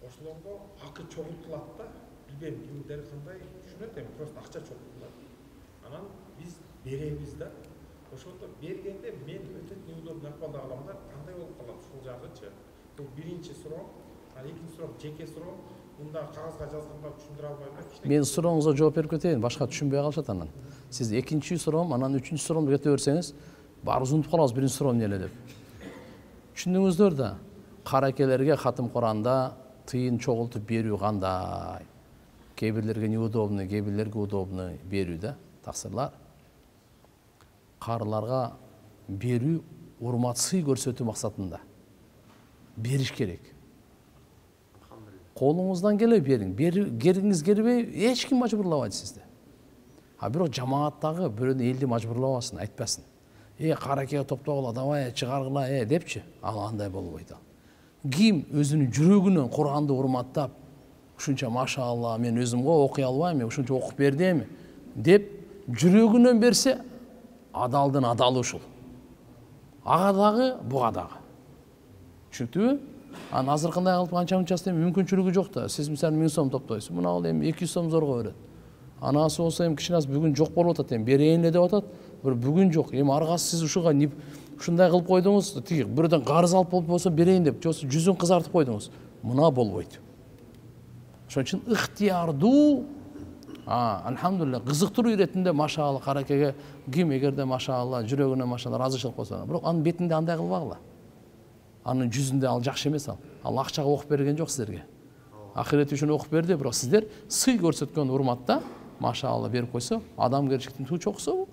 Ошолорго акы чогултулат да, билбейм кимдер кандай түшүнөт эми, просто акча чогултулат. Анан биз беребиз да. Ошондо бергенде мен өтө неудобный акыбалда калам да, кандай болуп калат ушул жагычы. Бул биринчи суроо, ал экинчи суроо жеке суроо. Мында кагазга жазганда түшүндүрө албайм да. Мен сурооңузга жооп берип кетейин, башка түшүнбөй калышат анан. Сиз экинчи суроом, анан үчүнчү суроомду кете берсеңиз, баарыбыз унутуп калабыз биринчи суроом эмне деп. Түшүндүңүздөр да, каракелерге хатым Куранда тыйын чогултуп берүү кандай? Кээ бирлерге неудобный, кээ бирлерге удобный берүү да, таксырлар. Карыларга берүү урмат, сый көрсөтүү максатында бериш керек. Колуңуздан келе бериң. Гериңиз келбей, эч ким мажбурлабайт сизди. Бирок жамааттагы бирөөнү элди мажбурлабасын, айтпасын. Каракеге топтогула, давай чыгаргыла, депчи. Ал андай болбойт. Ким өзүнүн жүрөгүнөн Куранды урматтап, ушунча машалла, мен өзүмгө окуй албайм, ушунча окуп бердим деп жүрөгүнөн берсе, адалдын адалы ушул. Ага дагы, буга дагы. Түшүнүктүбү? Анан азыркындай кылып канча-мынча эми мүмкүнчүлүгү жок да. Сиз мисалы 1000 сом топтойсуз. Мына ал эми 200 сом зорго берет. Анасы болсо эми кичине бүгүн жок болуп атат, эми берейин эле деп атат. Бир бүгүн жок. Эми аргасы сиз ушуга ушундай кылып койдуңуз, тиги бирден карыз алып болсо берейин деп, жосу жүзүн кызартып койдуңуз. Мына болбойт. Ошон үчүн ыктыярдуу, алхамдулилlah, кызыктыруу иретинде машаалла каракеге ким эгерде машаалла жүрөгүнө машаалла ыраазычылык болсо, бирок анын бетинде андай кылбагыла. Анын жүзүндө ал жакшы эмес ал. Ал акчага окуп берген жок силерге. Ахирет үчүн окуп берди, бирок сиздер сый көрсөткөн урматта машаалла берип койсо, адамгерчиликтин туу чокусу